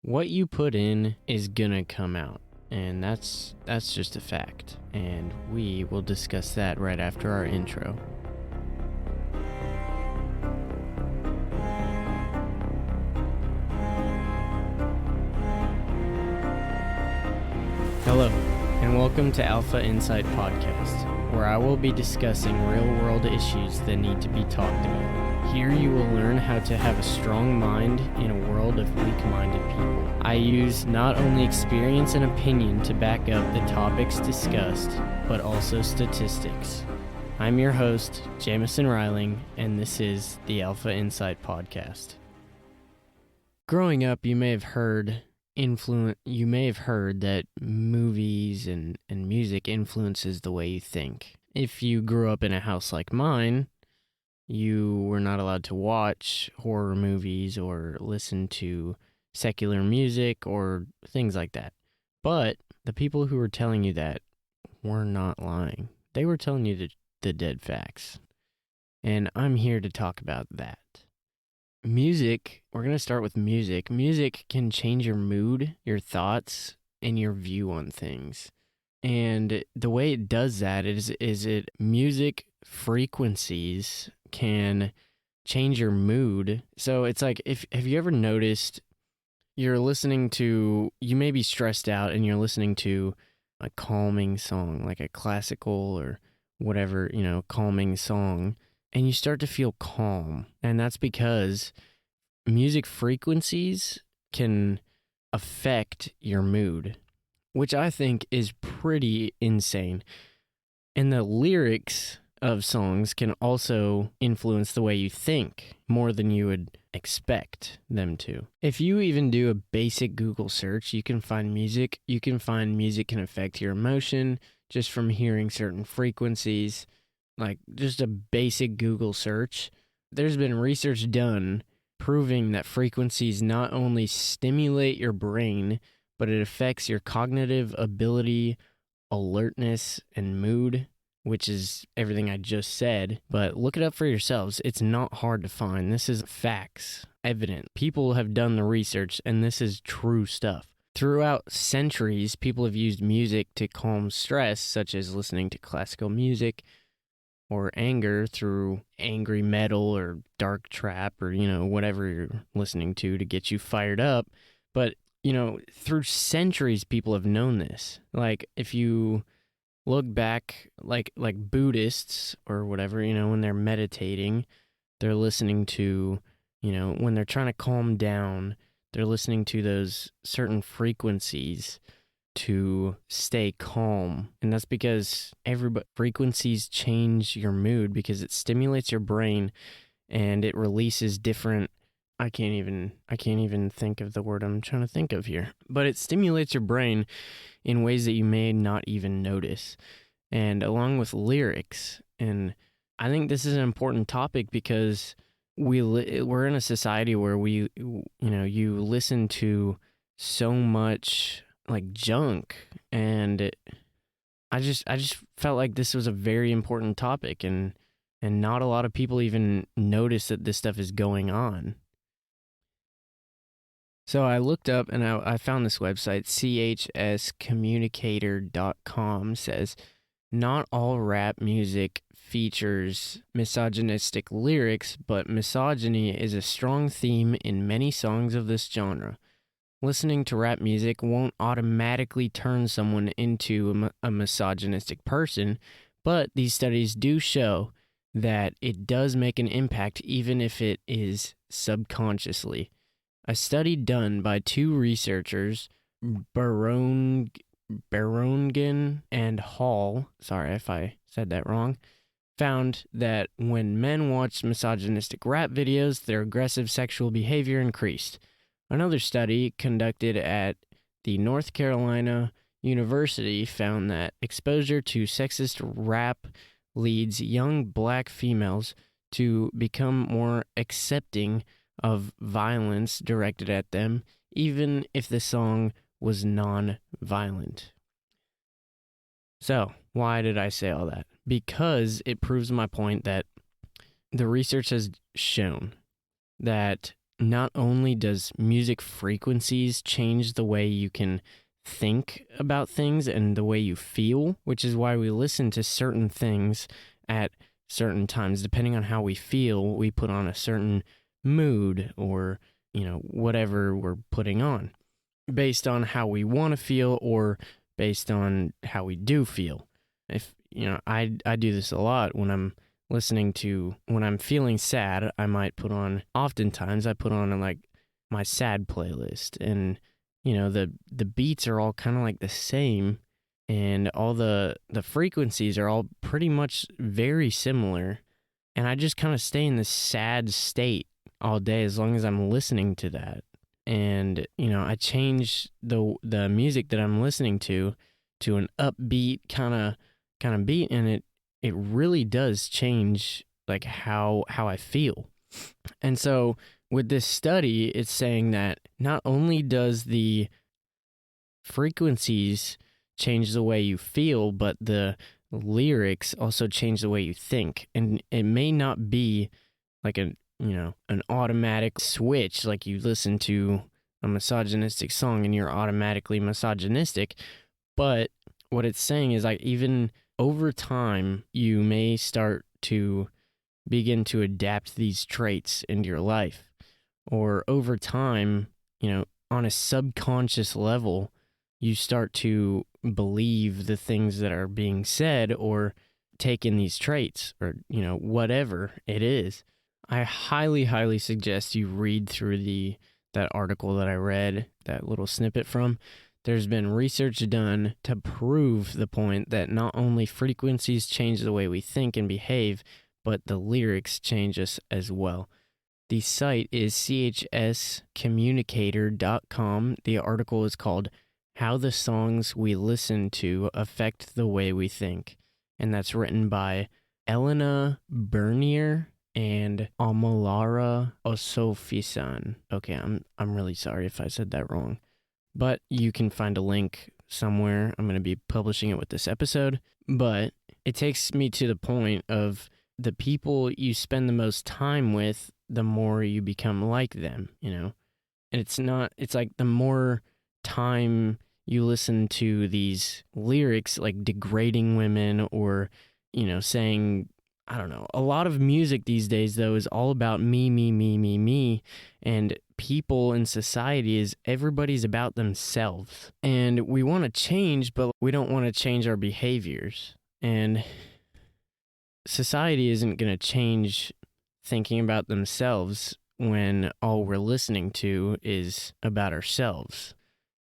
What you put in is gonna come out, and that's just a fact. And we will discuss that right after our intro. Hello, and welcome to Alpha Insight Podcast, where I will be discussing real-world issues that need to be talked about. Here you will learn how to have a strong mind in a world of weak-minded people. I use not only experience and opinion to back up the topics discussed, but also statistics. I'm your host, Jamison Riling, and this is the Alpha Insight Podcast. Growing up, you may have heard that movies and music influences the way you think. If you grew up in a house like mine, you were not allowed to watch horror movies or listen to secular music or things like that. But the people who were telling you that were not lying. They were telling you the dead facts. And I'm here to talk about that. Music, we're going to start with music. Music can change your mood, your thoughts, and your view on things. And the way it does that is music frequencies can change your mood. So it's like, have you ever noticed you may be stressed out and you're listening to a calming song, like a classical or whatever, calming song, and you start to feel calm. And that's because music frequencies can affect your mood, which I think is pretty insane. And the lyrics of songs can also influence the way you think more than you would expect them to. If you even do a basic Google search, you can find music. You can find music can affect your emotion just from hearing certain frequencies, like just a basic Google search. There's been research done proving that frequencies not only stimulate your brain, but it affects your cognitive ability, alertness, and mood, which is everything I just said. But look it up for yourselves. It's not hard to find. This is facts, evident. People have done the research, and this is true stuff. Throughout centuries, people have used music to calm stress, such as listening to classical music, or anger through angry metal or dark trap or, whatever you're listening to get you fired up. But, through centuries, people have known this. Like, if you look back, like Buddhists or whatever, when they're meditating, they're listening to, when they're trying to calm down, they're listening to those certain frequencies to stay calm. And that's because frequencies change your mood because it stimulates your brain and it releases different, I can't even think of the word I'm trying to think of here, but it stimulates your brain in ways that you may not even notice. And along with lyrics, and I think this is an important topic because we're in a society where you listen to so much like junk, and I just felt like this was a very important topic, and not a lot of people even notice that this stuff is going on. So I looked up and I found this website, chscommunicator.com, says, not all rap music features misogynistic lyrics, but misogyny is a strong theme in many songs of this genre. Listening to rap music won't automatically turn someone into a misogynistic person, but these studies do show that it does make an impact even if it is subconsciously. A study done by two researchers, Barongen and Hall, sorry if I said that wrong, found that when men watched misogynistic rap videos, their aggressive sexual behavior increased. Another study conducted at the North Carolina University found that exposure to sexist rap leads young black females to become more accepting of violence directed at them, even if the song was non-violent. So, why did I say all that? Because it proves my point that the research has shown that not only does music frequencies change the way you can think about things and the way you feel, which is why we listen to certain things at certain times. Depending on how we feel, we put on a certain mood or, whatever we're putting on based on how we want to feel or based on how we do feel. If, I do this a lot when I'm when I'm feeling sad, oftentimes I put on like my sad playlist, and the beats are all kind of like the same, and all the frequencies are all pretty much very similar, and I just kind of stay in this sad state all day as long as I'm listening to that. And I change the music that I'm listening to an upbeat kind of beat, and it really does change like how I feel. And so with this study, it's saying that not only does the frequencies change the way you feel, but the lyrics also change the way you think. And it may not be like an automatic switch, like you listen to a misogynistic song and you're automatically misogynistic, but what it's saying is like even over time, you may start to begin to adapt these traits into your life. Or over time, on a subconscious level, you start to believe the things that are being said or take in these traits or, whatever it is. I highly, highly suggest you read through that article that I read, that little snippet from. There's been research done to prove the point that not only frequencies change the way we think and behave, but the lyrics change us as well. The site is chscommunicator.com. The article is called How the Songs We Listen to Affect the Way We Think. And that's written by Elena Bernier and Amalara Osofisan. Okay, I'm really sorry if I said that wrong. But you can find a link somewhere. I'm going to be publishing it with this episode. But it takes me to the point of the people you spend the most time with, the more you become like them, And it's like the more time you listen to these lyrics, like degrading women or, saying, I don't know. A lot of music these days, though, is all about me, me, me, me, me. And people in society everybody's about themselves. And we want to change, but we don't want to change our behaviors. And society isn't going to change thinking about themselves when all we're listening to is about ourselves.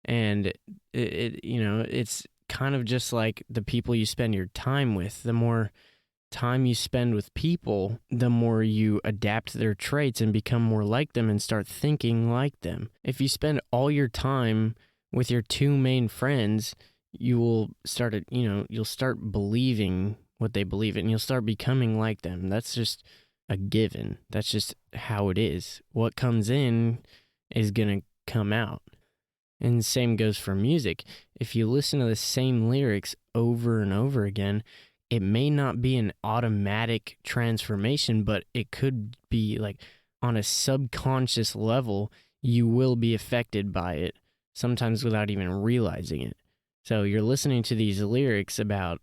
And it's kind of just like the people you spend your time with. The more time you spend with people, the more you adapt their traits and become more like them and start thinking like them. If you spend all your time with your two main friends, you'll start believing what they believe in, and you'll start becoming like them. That's just a given. That's just how it is. What comes in is going to come out. And the same goes for music. If you listen to the same lyrics over and over again, it may not be an automatic transformation, but it could be like on a subconscious level, you will be affected by it, sometimes without even realizing it. So you're listening to these lyrics about,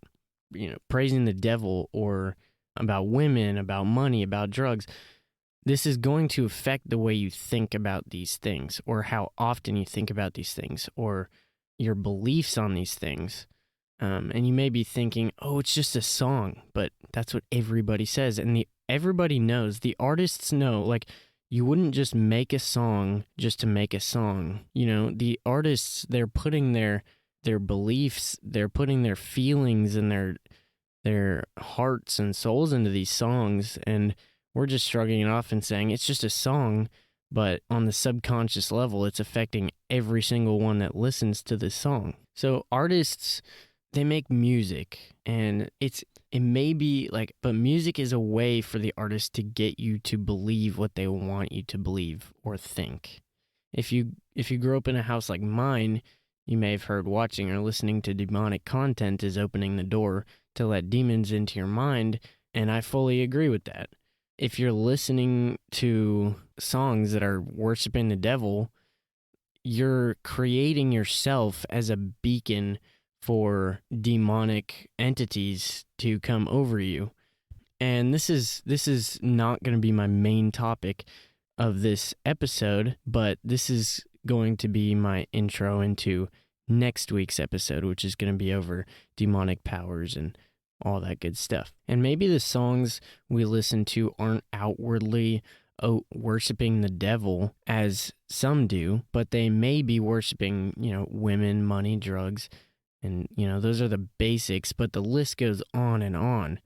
praising the devil or about women, about money, about drugs. This is going to affect the way you think about these things, or how often you think about these things, or your beliefs on these things. And you may be thinking, oh, it's just a song, but that's what everybody says. And everybody knows, the artists know, like, you wouldn't just make a song just to make a song. The artists, they're putting their beliefs, they're putting their feelings and their hearts and souls into these songs. And we're just shrugging it off and saying it's just a song, but on the subconscious level, it's affecting every single one that listens to this song. So artists, they make music, and it may be like, but music is a way for the artist to get you to believe what they want you to believe or think. If you grew up in a house like mine, you may have heard watching or listening to demonic content is opening the door to let demons into your mind, and I fully agree with that. if you're listening to songs that are worshiping the devil, you're creating yourself as a beacon for demonic entities to come over you. And this is not going to be my main topic of this episode, but this is going to be my intro into next week's episode, which is going to be over demonic powers and all that good stuff. And maybe the songs we listen to aren't outwardly worshiping the devil as some do, but they may be worshiping, women, money, drugs, and, those are the basics, but the list goes on and on.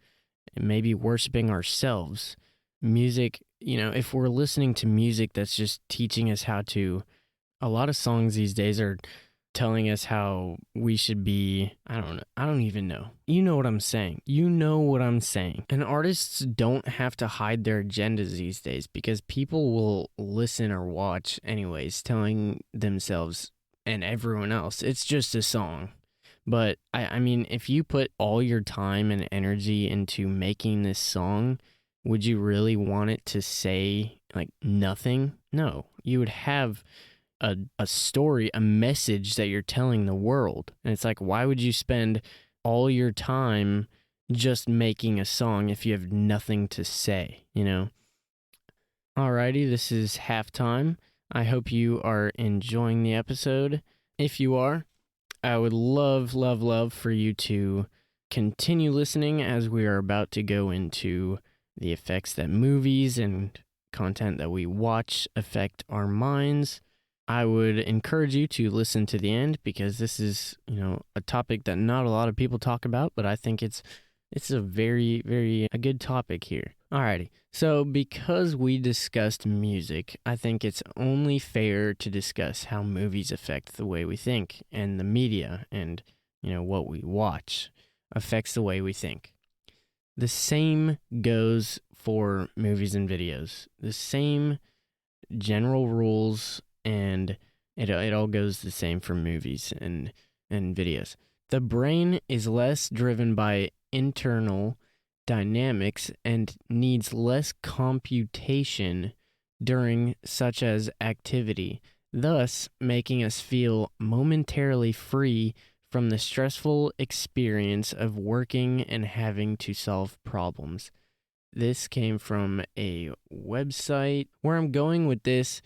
And maybe worshiping ourselves. Music, if we're listening to music that's just teaching us a lot of songs these days are telling us how we should be, I don't even know. You know what I'm saying. And artists don't have to hide their agendas these days because people will listen or watch anyways, telling themselves and everyone else, it's just a song. But I mean, if you put all your time and energy into making this song, would you really want it to say like nothing? No, you would have a story, a message that you're telling the world. And it's like, why would you spend all your time just making a song if you have nothing to say, Alrighty, this is Halftime. I hope you are enjoying the episode. If you are, I would love, love, love for you to continue listening as we are about to go into the effects that movies and content that we watch affect our minds. I would encourage you to listen to the end because this is, a topic that not a lot of people talk about, but I think it's a very, very a good topic here. Alrighty, so because we discussed music, I think it's only fair to discuss how movies affect the way we think, and the media and, what we watch affects the way we think. The same goes for movies and videos. The same general rules, and it all goes the same for movies and videos. The brain is less driven by internal dynamics and needs less computation during such as activity, thus making us feel momentarily free from the stressful experience of working and having to solve problems. This came from a website. Where I'm going with this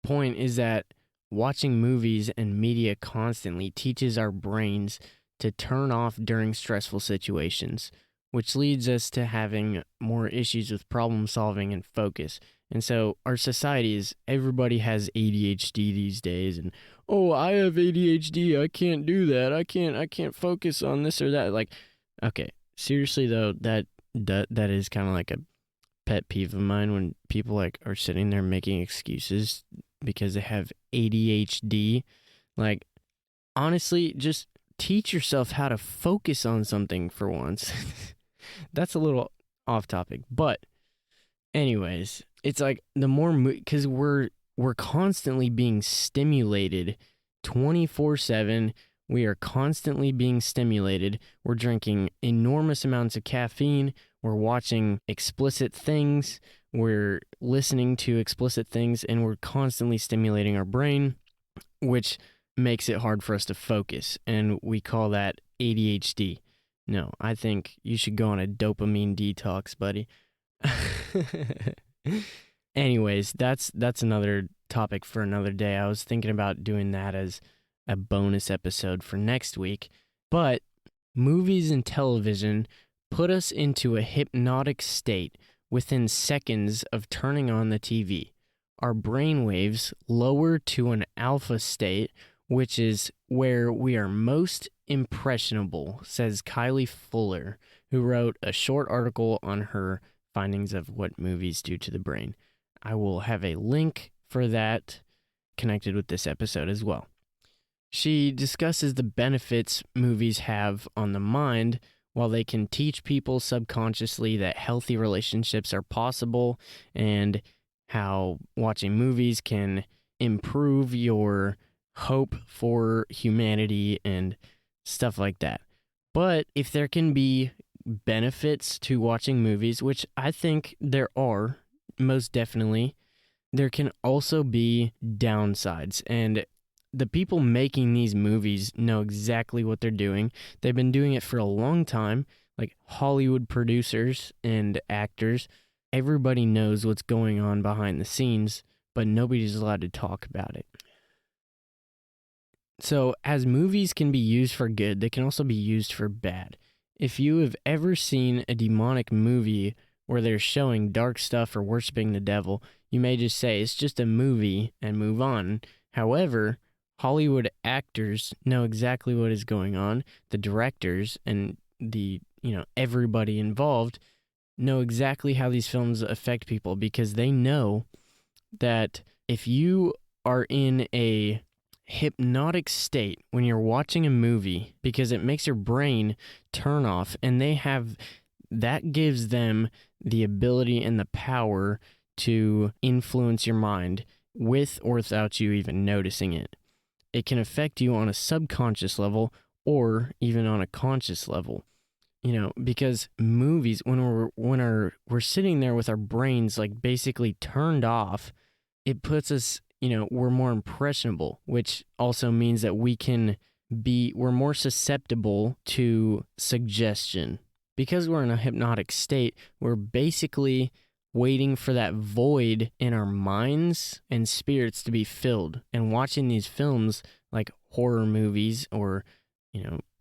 point is that watching movies and media constantly teaches our brains to turn off during stressful situations, which leads us to having more issues with problem solving and focus. And so our society is, everybody has ADHD these days, and I have ADHD, I can't do that, I can't focus on this or that. Like, okay, seriously though, that is kind of like a pet peeve of mine when people are sitting there making excuses because they have ADHD. Like, honestly, just teach yourself how to focus on something for once. That's a little off topic, but anyways, it's like the more because we're constantly being stimulated 24/7. We are constantly being stimulated. We're drinking enormous amounts of caffeine. We're watching explicit things. We're listening to explicit things, and we're constantly stimulating our brain, which makes it hard for us to focus, and we call that ADHD. No, I think you should go on a dopamine detox, buddy. Anyways, that's another topic for another day. I was thinking about doing that as a bonus episode for next week, but movies and television put us into a hypnotic state within seconds of turning on the TV. Our brain waves lower to an alpha state, which is where we are most impressionable, says Kylie Fuller, who wrote a short article on her findings of what movies do to the brain. I will have a link for that connected with this episode as well. She discusses the benefits movies have on the mind. While they can teach people subconsciously that healthy relationships are possible and how watching movies can improve your hope for humanity and stuff like that. But if there can be benefits to watching movies, which I think there are, most definitely, there can also be downsides. And the people making these movies know exactly what they're doing. They've been doing it for a long time, like Hollywood producers and actors. Everybody knows what's going on behind the scenes, but nobody's allowed to talk about it. So, as movies can be used for good, they can also be used for bad. If you have ever seen a demonic movie where they're showing dark stuff or worshiping the devil, you may just say it's just a movie and move on. However, Hollywood actors know exactly what is going on. The directors and everybody involved know exactly how these films affect people, because they know that if you are in a hypnotic state when you're watching a movie, because it makes your brain turn off, and that gives them the ability and the power to influence your mind with or without you even noticing it. It can affect you on a subconscious level or even on a conscious level. Because movies, when we're sitting there with our brains like basically turned off, it puts us, we're more impressionable, which also means that we're more susceptible to suggestion. Because we're in a hypnotic state, we're basically waiting for that void in our minds and spirits to be filled. And watching these films like horror movies or,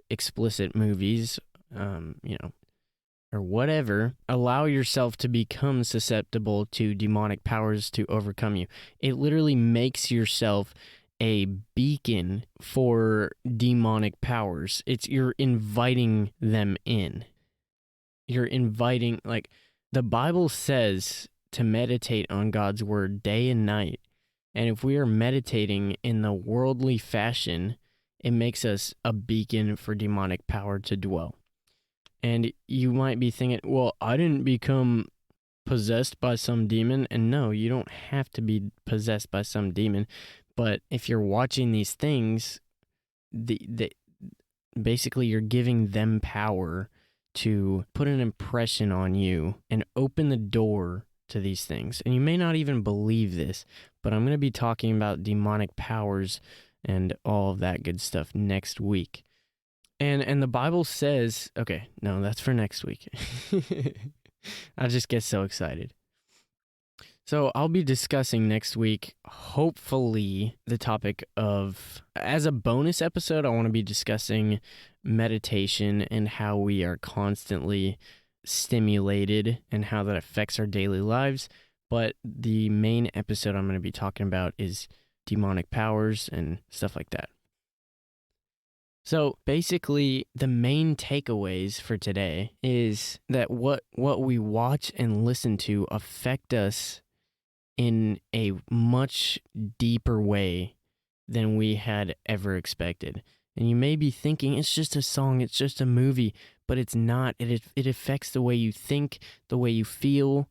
explicit movies, or whatever, allow yourself to become susceptible to demonic powers to overcome you. It literally makes yourself a beacon for demonic powers. You're inviting them in. You're inviting, the Bible says to meditate on God's word day and night. And if we are meditating in the worldly fashion, it makes us a beacon for demonic power to dwell. And you might be thinking, well, I didn't become possessed by some demon. And no, you don't have to be possessed by some demon. But if you're watching these things, basically you're giving them power to put an impression on you and open the door to these things. And you may not even believe this, but I'm going to be talking about demonic powers and all of that good stuff next week. And the Bible says, okay, no, that's for next week. I just get so excited. So I'll be discussing next week, hopefully, the topic of, as a bonus episode, I want to be discussing meditation and how we are constantly stimulated and how that affects our daily lives. But the main episode I'm going to be talking about is demonic powers and stuff like that. So basically, the main takeaways for today is that what we watch and listen to affect us in a much deeper way than we had ever expected. And you may be thinking, it's just a song, it's just a movie, but it's not. It affects the way you think, the way you feel,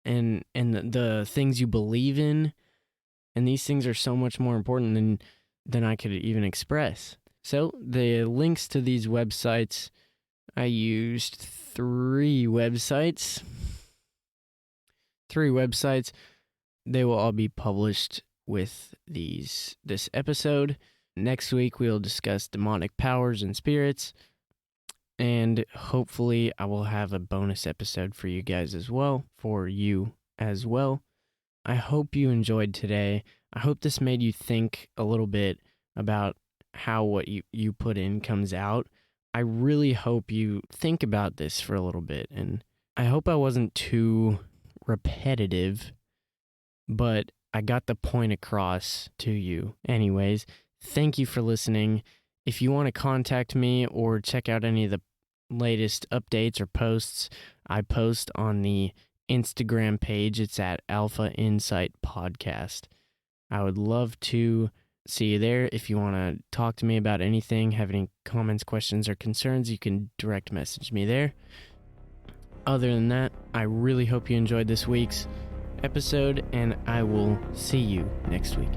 and the things you believe in. And these things are so much more important than I could even express. So the links to these websites, I used three websites. They will all be published with this episode. Next week, we'll discuss demonic powers and spirits. And hopefully, I will have a bonus episode for you guys as well, I hope you enjoyed today. I hope this made you think a little bit about how what you put in comes out. I really hope you think about this for a little bit, and I hope I wasn't too repetitive, but I got the point across to you. Anyways, thank you for listening. If you want to contact me or check out any of the latest updates or posts, I post on the Instagram page. It's at Alpha Insight Podcast. I would love to see you there. If you want to talk to me about anything, have any comments, questions, or concerns, you can direct message me there. Other than that, I really hope you enjoyed this week's episode, and I will see you next week.